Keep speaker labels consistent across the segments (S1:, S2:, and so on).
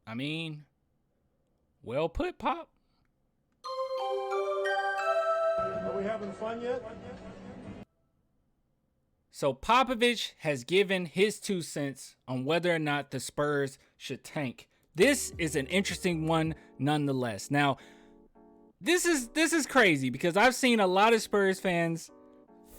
S1: I mean, well put, Pop.
S2: Are we having fun yet?
S1: So Popovich has given his 2 cents on whether or not the Spurs should tank. This is an interesting one nonetheless. Now, this is crazy because I've seen a lot of Spurs fans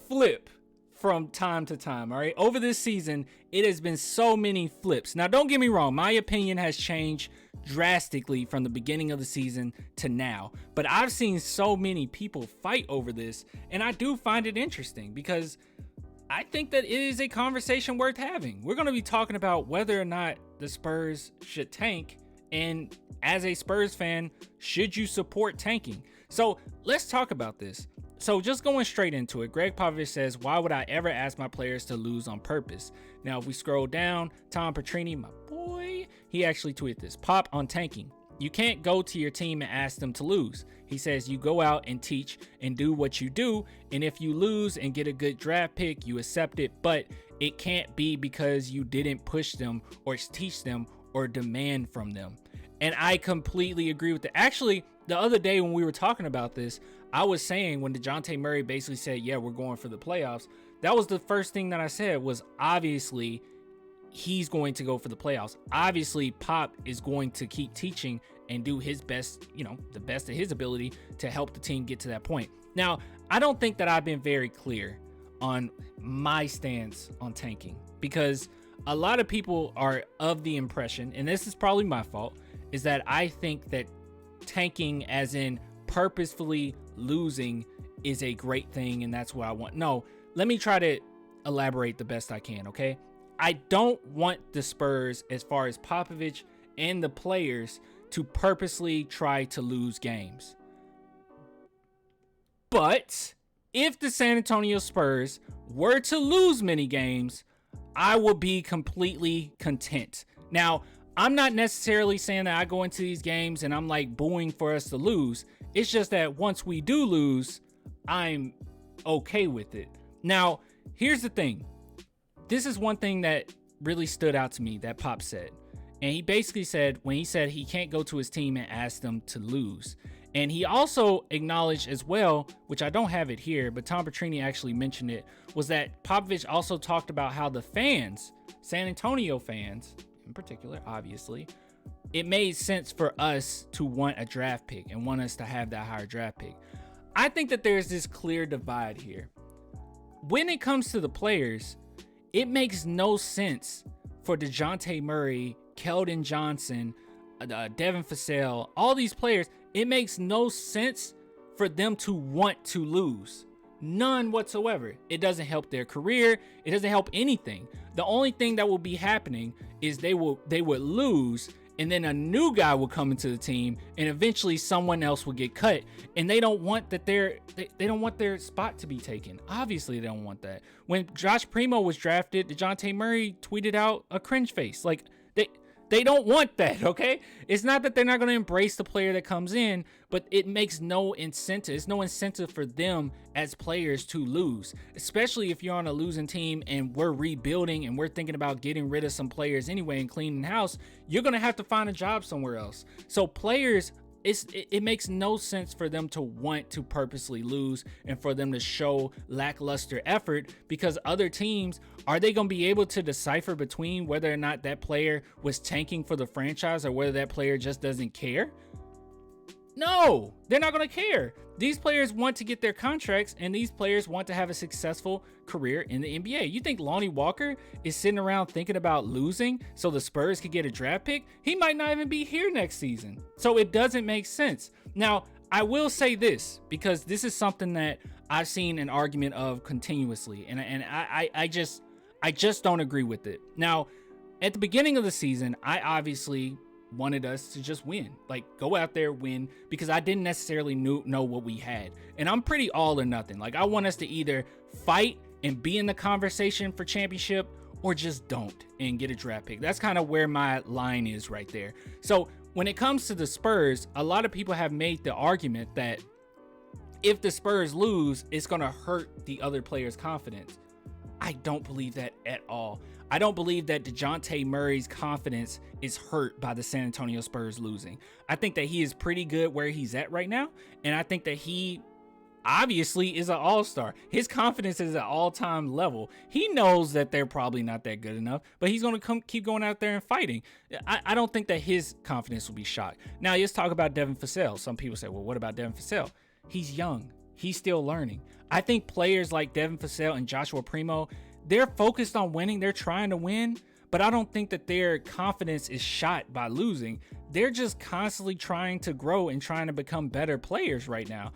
S1: flip from time to time, all right? Over this season, it has been so many flips. Now, don't get me wrong. My opinion has changed drastically from the beginning of the season to now. But I've seen so many people fight over this, and I do find it interesting because I think that it is a conversation worth having. We're going to be talking about whether or not the Spurs should tank, and as a Spurs fan, should you support tanking? So let's talk about this. So just going straight into it, Greg Popovich says, why would I ever ask my players to lose on purpose? Now, if we scroll down, Tom Petrini, my boy, he actually tweeted this. Pop on tanking. You can't go to your team and ask them to lose. He says you go out and teach and do what you do, and if you lose and get a good draft pick, you accept it, but it can't be because you didn't push them or teach them or demand from them. And I completely agree with that. Actually, the other day when we were talking about this, I was saying when DeJounte Murray basically said, yeah, we're going for the playoffs, that was the first thing that I said was obviously he's going to go for the playoffs. Obviously, Pop is going to keep teaching and do his best, the best of his ability to help the team get to that point. Now, I don't think that I've been very clear on my stance on tanking because a lot of people are of the impression, and this is probably my fault, is that I think that tanking as in purposefully losing is a great thing and that's what I want. No, let me try to elaborate the best I can, okay? I don't want the Spurs, as far as Popovich and the players, to purposely try to lose games. But if the San Antonio Spurs were to lose many games, I would be completely content. Now, I'm not necessarily saying that I go into these games and I'm like booing for us to lose. It's just that once we do lose, I'm okay with it. Now, here's the thing. This is one thing that really stood out to me that Pop said. And he basically said, when he said he can't go to his team and ask them to lose. And he also acknowledged as well, which I don't have it here, but Tom Petrini actually mentioned it, was that Popovich also talked about how the fans, San Antonio fans in particular, obviously, it made sense for us to want a draft pick and want us to have that higher draft pick. I think that there's this clear divide here. When it comes to the players, it makes no sense for DeJounte Murray, Keldon Johnson, Devin Vassell, all these players. It makes no sense for them to want to lose. None whatsoever. It doesn't help their career. It doesn't help anything. The only thing that will be happening is they would lose, and then a new guy will come into the team, and eventually someone else will get cut. And they don't want that they don't want their spot to be taken. Obviously, they don't want that. When Josh Primo was drafted, DeJounte Murray tweeted out a cringe face. Like they don't want that, okay? It's not that they're not going to embrace the player that comes in, but it makes no incentive. It's no incentive for them as players to lose, especially if you're on a losing team and we're rebuilding and we're thinking about getting rid of some players anyway and cleaning house. You're going to have to find a job somewhere else. So players, it makes no sense for them to want to purposely lose and for them to show lackluster effort, because other teams, are they going to be able to decipher between whether or not that player was tanking for the franchise or whether that player just doesn't care? No, they're not going to care. These players want to get their contracts, and these players want to have a successful career in the NBA. You think Lonnie Walker is sitting around thinking about losing so the Spurs could get a draft pick? He might not even be here next season. So it doesn't make sense. Now, I will say this, because this is something that I've seen an argument of continuously, and I just don't agree with it. Now, at the beginning of the season, I obviously wanted us to just win, like go out there, win, because I didn't necessarily know what we had. And I'm pretty all or nothing. Like, I want us to either fight and be in the conversation for championship or just don't and get a draft pick. That's kind of where my line is right there. So when it comes to the Spurs, a lot of people have made the argument that if the Spurs lose, it's going to hurt the other players' confidence. I don't believe that at all. I don't believe that DeJounte Murray's confidence is hurt by the San Antonio Spurs losing. I think that he is pretty good where he's at right now. And I think that he obviously is an all-star. His confidence is at all-time level. He knows that they're probably not that good enough, but he's going to keep going out there and fighting. I don't think that his confidence will be shocked. Now, let's talk about Devin Vassell. Some people say, well, what about Devin Vassell? He's young. He's still learning. I think players like Devin Vassell and Joshua Primo, they're focused on winning. They're trying to win, but I don't think that their confidence is shot by losing. They're just constantly trying to grow and trying to become better players right now.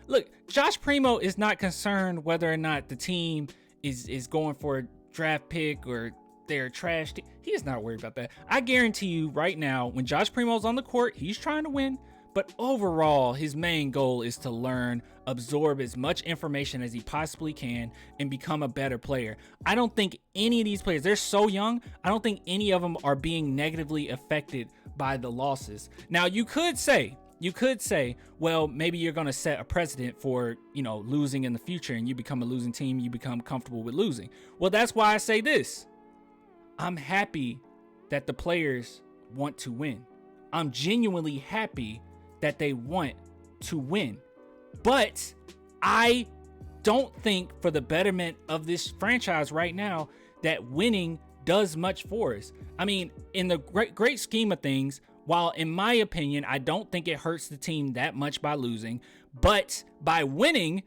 S1: Look, Josh Primo is not concerned whether or not the team is going for a draft pick or they're trash. He is not worried about that. I guarantee you right now, when Josh Primo's on the court, he's trying to win. But overall, his main goal is to learn, absorb as much information as he possibly can, and become a better player. I don't think any of these players, they're so young, I don't think any of them are being negatively affected by the losses. Now, you could say, well, maybe you're going to set a precedent for, losing in the future, and you become a losing team, you become comfortable with losing. Well, that's why I say this. I'm happy that the players want to win. I'm genuinely happy that they want to win. But I don't think for the betterment of this franchise right now that winning does much for us. I mean, in the great scheme of things, while in my opinion, I don't think it hurts the team that much by losing, but by winning,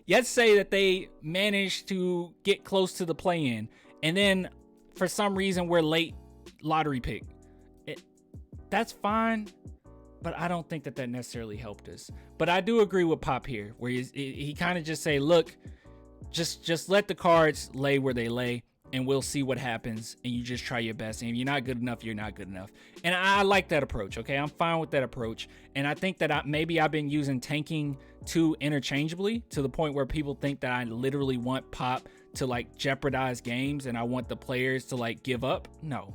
S1: let's say that they manage to get close to the play-in, and then for some reason we're late lottery pick. That's fine. But I don't think that necessarily helped us. But I do agree with Pop here, where he kind of just say, look, just let the cards lay where they lay, and we'll see what happens, and you just try your best. And if you're not good enough, you're not good enough. And I like that approach, okay? I'm fine with that approach. And I think that maybe I've been using tanking too interchangeably to the point where people think that I literally want Pop to, jeopardize games, and I want the players to, give up. No,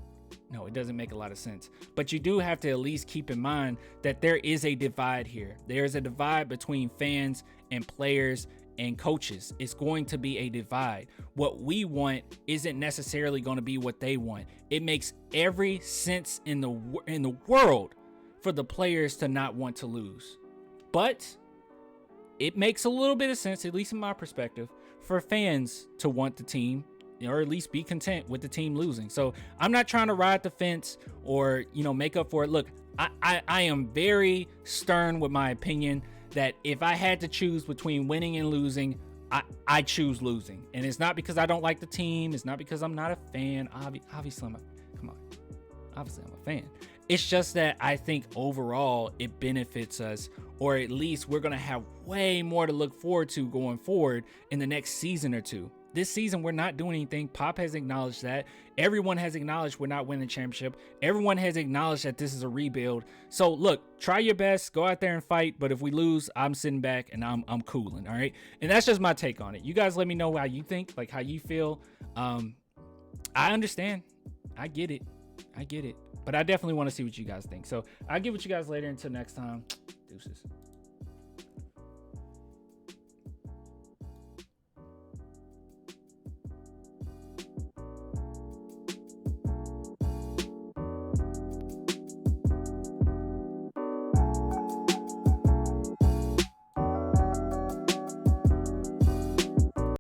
S1: it doesn't make a lot of sense. But you do have to at least keep in mind that there is a divide here. There's a divide between fans and players and coaches. It's going to be a divide. What we want isn't necessarily going to be what they want. It makes every sense in the world for the players to not want to lose. But it makes a little bit of sense, at least in my perspective, for fans to want the team, or at least be content with the team losing. So I'm not trying to ride the fence or, make up for it. Look, I am very stern with my opinion that if I had to choose between winning and losing, I choose losing. And it's not because I don't like the team. It's not because I'm not a fan. Obviously, I'm a fan. It's just that I think overall it benefits us, or at least we're going to have way more to look forward to going forward in the next season or two. This season, we're not doing anything. Pop has acknowledged that. Everyone has acknowledged we're not winning the championship. Everyone has acknowledged that this is a rebuild. So look, try your best, go out there and fight. But if we lose, I'm sitting back and I'm cooling. All right. And that's just my take on it. You guys let me know how you think, how you feel. I understand. I get it. But I definitely want to see what you guys think. So I'll get with you guys later. Until next time. Deuces.